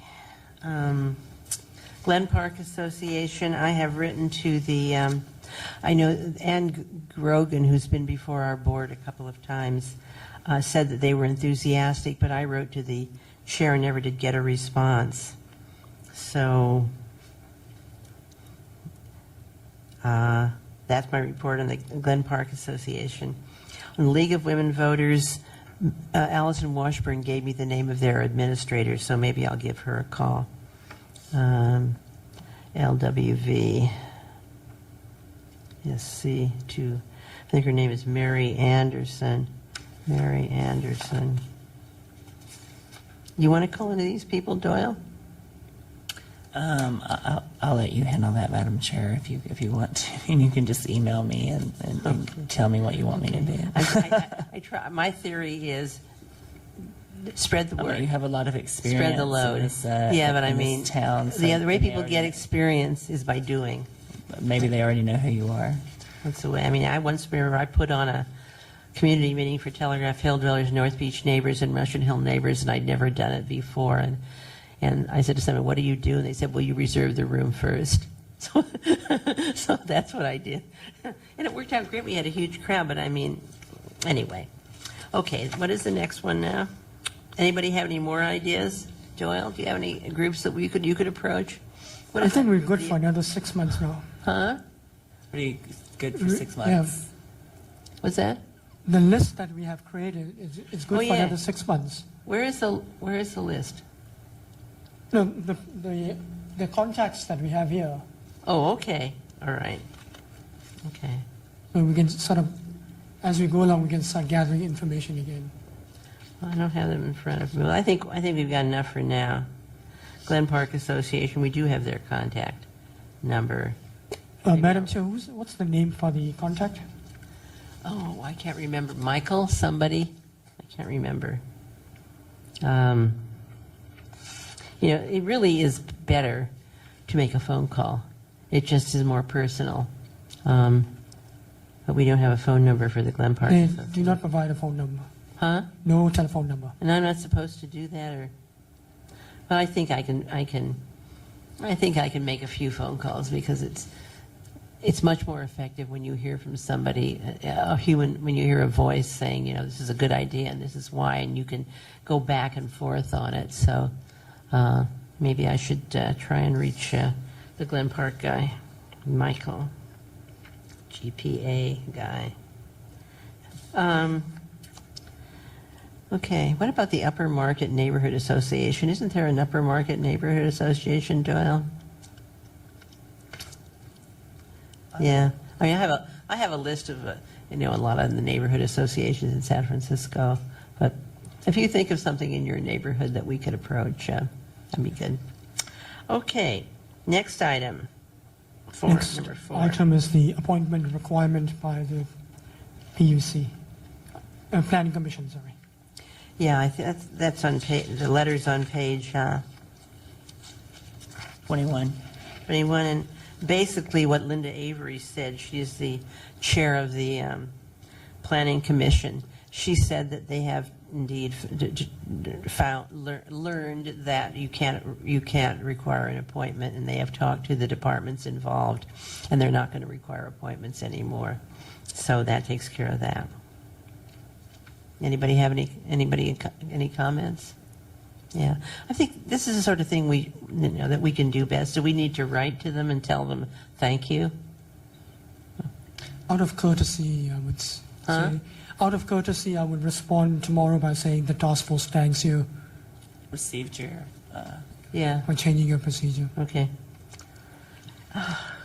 Glen Park Association, I have written to the, I know Ann Grogan, who's been before our board a couple of times, said that they were enthusiastic, but I wrote to the chair and never did get a response. So that's my report on the Glen Park Association. On the League of Women Voters, Allison Washburn gave me the name of their administrator, so maybe I'll give her a call. LWV. SC to, I think her name is Mary Anderson. Mary Anderson. You want to call into these people, Doyle? I'll let you handle that, Madam Chair, if you want to. And you can just email me and tell me what you want me to do. I try. My theory is spread the word. You have a lot of experience. Spread the load. In this, Yeah, but I in this mean, town, so the other way they people already get know- experience is by doing. Maybe they already know who you are. That's the way. I mean, I once remember I put on a community meeting for Telegraph Hill Dwellers, North Beach neighbors, and Russian Hill neighbors, and I'd never done it before. And I said to someone, "What do you do?" And they said, "Well, you reserve the room first." So that's what I did. And it worked out great. We had a huge crowd, but I mean, anyway. Okay, what is the next one now? Anybody have any more ideas? Joel, do you have any groups that you could approach? I think we're good for another 6 months now. Huh? Pretty good for 6 Yeah. months. What's that? The list that we have created is good Oh, for yeah. another 6 months. Where is the list? No, the contacts that we have here, Oh, okay. All right. Okay. so we can sort of, as we go along, we can start gathering information again. Well, I don't have them in front of me. Well, I think we've got enough for now. Glen Park Association, we do have their contact number. Madam Chair, what's the name for the contact? Oh, I can't remember. Michael, somebody? I can't remember. It really is better to make a phone call. It just is more personal. But we don't have a phone number for the Glen Park They Association. do not provide a phone number. Huh? No telephone number. And I'm not supposed to do that, or? But I think I can make a few phone calls because it's much more effective when you hear from somebody, a human, when you hear a voice saying, this is a good idea and this is why, and you can go back and forth on it. So maybe I should try and reach the Glen Park guy, Michael, GPA guy. Okay, what about the Upper Market Neighborhood Association? Isn't there an Upper Market Neighborhood Association, Doyle? Yeah, I mean, I have a list of a lot of the neighborhood associations in San Francisco. But if you think of something in your neighborhood that we could approach, that'd be good. Okay, next item. Number 4. Item is the appointment requirement by the PUC, Planning Commission, sorry. Yeah, I think that's on the letter's on page 21. 21, and basically what Linda Avery said, she's the chair of the Planning Commission. She said that they have indeed learned that you can't require an appointment, and they have talked to the departments involved, and they're not going to require appointments anymore. So that takes care of that. Anybody have any comments? Yeah, I think this is the sort of thing that we can do best. Do we need to write to them and tell them thank you? Out of courtesy, I would say, out of courtesy, I would respond tomorrow by saying the task force thanks you Received your, Yeah. for changing your procedure. Okay.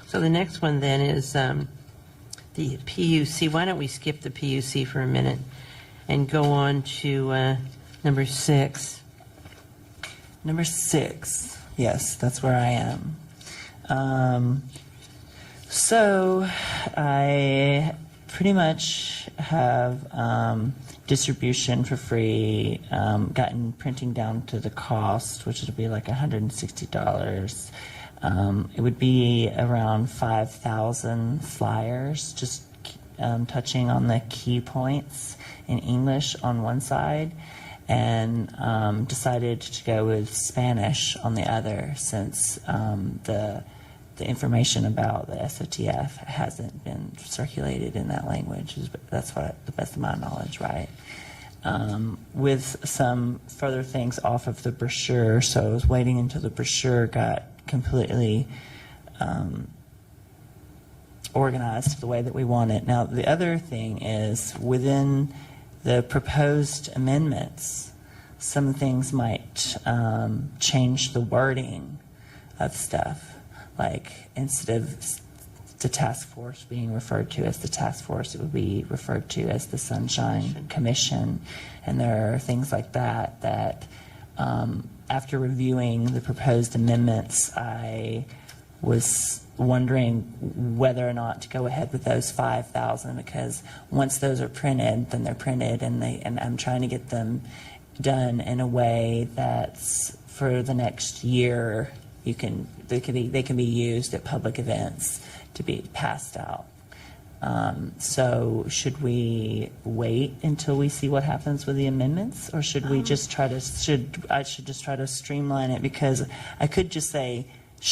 So the next one then is the PUC. Why don't we skip the PUC for a minute and go on to number 6. Number 6. Yes, that's where I am. So I pretty much have distribution for free, gotten printing down to the cost, which would be like $160. It would be around 5,000 flyers, just touching on the key points in English on one side, and decided to go with Spanish on the other, since the information about the SOTF hasn't been circulated in that language. That's what, the best of my knowledge, right? With some further things off of the brochure, so I was waiting until the brochure got completely organized the way that we want it. Now, the other thing is, within the proposed amendments, some things might change the wording of stuff. Like, instead of the task force being referred to as the task force, it would be referred to as the Sunshine Commission. And there are things like that that, after reviewing the proposed amendments, I was wondering whether or not to go ahead with those 5,000, because once those are printed, then they're printed, and I'm trying to get them done in a way that's for the next year. They can be used at public events to be passed out. So should we wait until we see what happens with the amendments, or should we just try to just try to streamline it? Because I could just say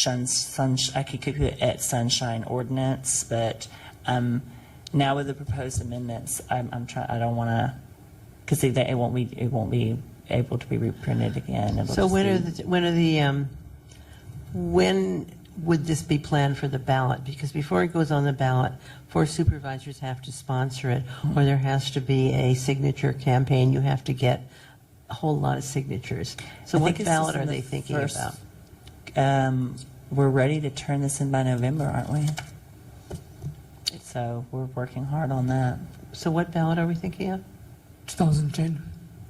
I could keep it at Sunshine Ordinance, but now with the proposed amendments, I'm trying. I don't want to, because it won't be when would this be planned for the ballot? Because before it goes on the ballot, 4 supervisors have to sponsor it, or there has to be a signature campaign. You have to get a whole lot of signatures. So I what think it's ballot just are in the they thinking first- about? We're ready to turn this in by November, aren't we? So we're working hard on that. So what ballot are we thinking of? 2010.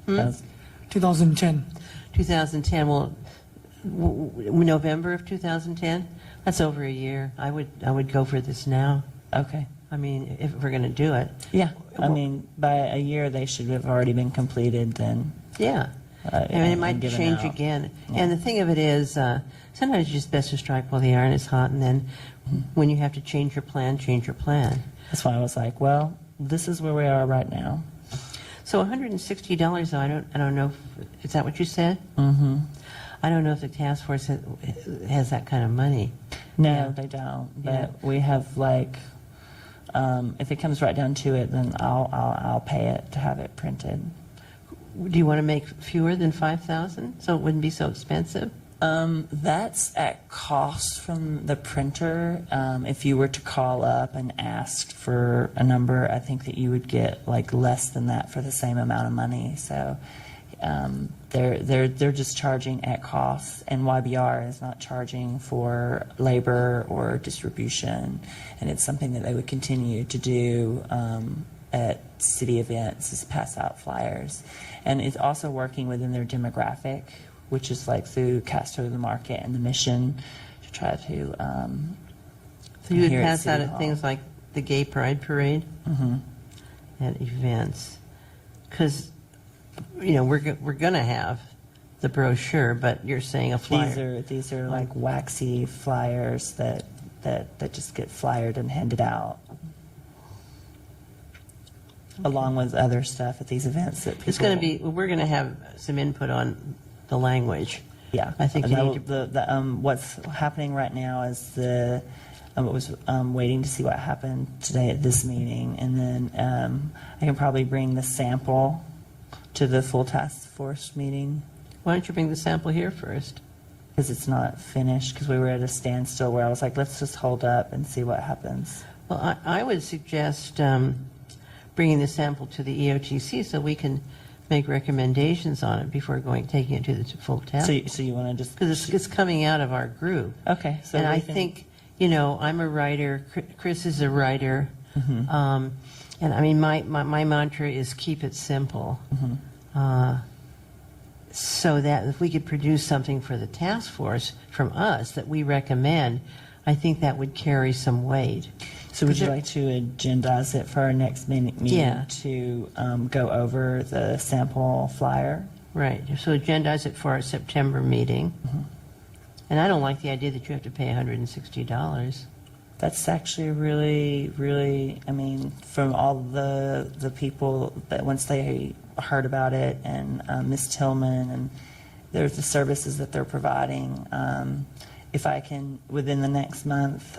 That's- 2010. 2010, well, November of 2010? That's over a year. I would go for this now. Okay. I mean, if we're going to do it. Yeah, I mean, by a year, they should have already been completed then. Yeah. I mean, it and might given change out. again. Yeah. And the thing of it is, sometimes it's just best to strike while the iron is hot, and then when you have to change your plan, change your plan. That's why I was like, well, this is where we are right now. So $160, though, I don't know, is that what you said? Mm-hmm. I don't know if the task force has that kind of money. No, Yeah. they don't. But Yeah. we have like, if it comes right down to it, then I'll pay it to have it printed. Do you want to make fewer than 5,000 so it wouldn't be so expensive? That's at cost from the printer. If you were to call up and ask for a number, I think that you would get like less than that for the same amount of money. So they're just charging at cost, and YBR is not charging for labor or distribution, and it's something that they would continue to do at city events, is pass out flyers, and it's also working within their demographic, which is like through Castro the Market and the Mission to try to. So you would here at pass out City at Hall. things like the Gay Pride Parade at events, because we're going to have the brochure, but you're saying a flyer. These are like waxy flyers that just get flyered and handed out, along with other stuff at these events that people. It's going to be. We're going to have some input on the language. Yeah, I think And you need to. what's happening right now is I was waiting to see what happened today at this meeting, and then I can probably bring the sample to the full task force meeting Why don't you bring the sample here first? because it's not finished, because we were at a standstill where I was like, let's just hold up and see what happens. Well, I would suggest bringing the sample to the EOTC so we can make recommendations on it before taking it to the full task. So you want to just Because it's coming out of our group. okay? So And we I can- think, I'm a writer, Chris is a writer, Mm-hmm. and I mean, my mantra is keep it simple. Mm-hmm. So that if we could produce something for the task force from us that we recommend, I think that would carry some weight. So would you Because like to agendize it for our next meeting Yeah. to go over the sample flyer? Right, so agendize it for our September meeting. And I don't like the idea that you have to pay $160. That's actually really, really, I mean, from all the people that once they heard about it, and Ms. Tillman, and there's the services that they're providing. If I can, within the next month,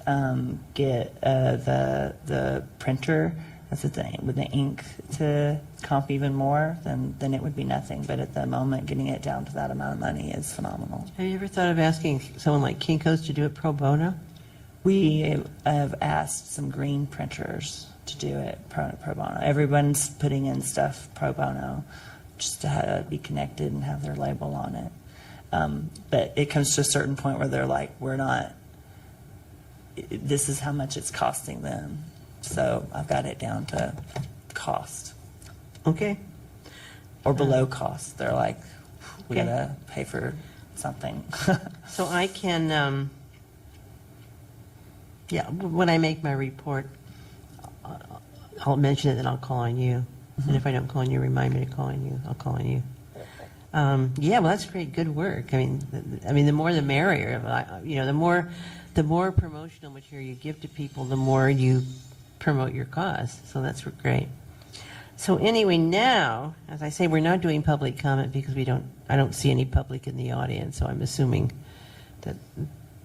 get the printer, that's the thing, with the ink to comp even more, then it would be nothing. But at the moment, getting it down to that amount of money is phenomenal. Have you ever thought of asking someone like Kinko's to do it pro bono? We have asked some green printers to do it pro bono. Just to be connected and have their label on it. But it comes to a certain point where they're like, this is how much it's costing them. So I've got it down to cost Okay. or below cost. They're like, we Okay. gotta pay for something. So I can, when I make my report, I'll mention it, then I'll call on you. And if I don't call on you, remind me to call on you. I'll call on you. Well, that's great. Good work. I mean, the more the merrier. The more promotional material you give to people, the more you promote your cause. So that's great. So anyway, now, as I say, we're not doing public comment because I don't see any public in the audience. So I'm assuming that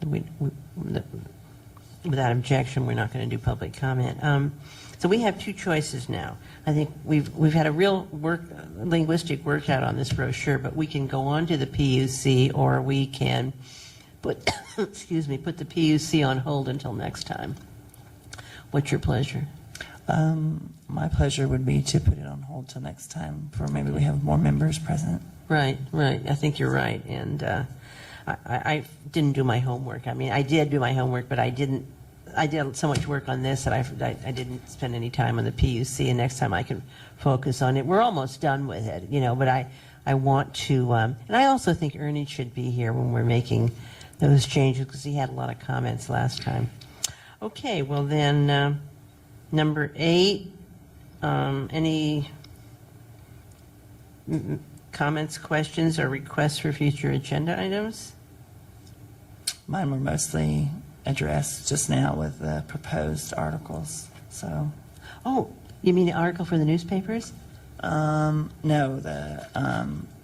that without objection, we're not going to do public comment. So we have two choices now. I think we've had a real linguistic workout on this brochure, but we can go on to the PUC or we can put, excuse me, put the PUC on hold until next time. What's your pleasure? My pleasure would be to put it on hold till next time for maybe we have more members present. Right, right. I think you're right. And I didn't do my homework. I mean, I did do my homework, but I did so much work on this that I didn't spend any time on the PUC, and next time I can focus on it. We're almost done with it, you know, but I want to, and I also think Ernie should be here when we're making those changes because he had a lot of comments last time. Okay, well then, number 8, any comments, questions, or requests for future agenda items? Mine were mostly addressed just now with the proposed articles. So, Oh, you mean the article for the newspapers? no, the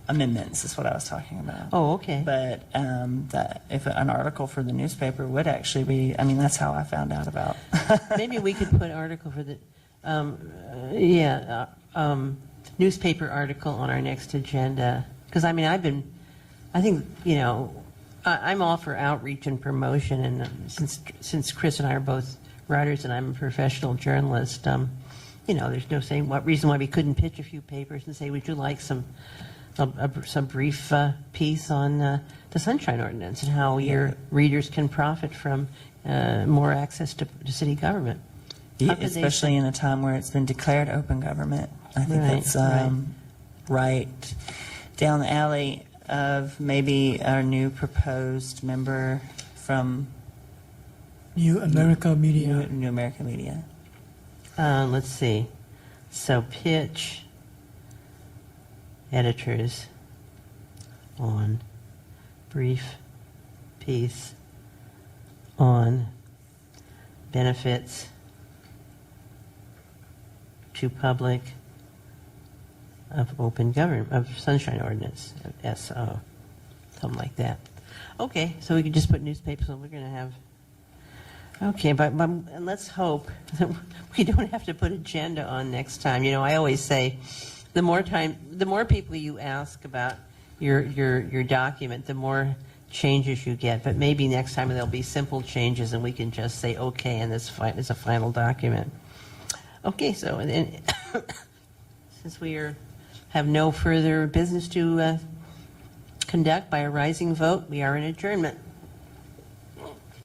amendments is what I was talking about. Oh, okay. But that if an article for the newspaper would actually be, I mean, that's how I found out about. Maybe we could put article for the, newspaper article on our next agenda. Because, I mean, I think, you know, I'm all for outreach and promotion, and since Chris and I are both writers and I'm a professional journalist, you know, there's no saying what reason why we couldn't pitch a few papers and say, would you like some brief piece on the Sunshine Ordinance and how your readers can profit from more access to city government. Yeah, especially in a time where it's been declared open government. I think Right, that's right. right down the alley of maybe our new proposed member from New America Media. New American Media. Let's see. So pitch editors on brief piece on benefits to public of open government, of Sunshine Ordinance, SO, something like that. Okay, so we can just put newspapers on. We're going to have, okay, but and let's hope that we don't have to put agenda on next time. You know, I always say, the more people you ask about your document, the more changes you get. But maybe next time there'll be simple changes, and we can just say okay, and this is a final document. Okay, so and then since we have no further business to conduct by a rising vote, we are in adjournment.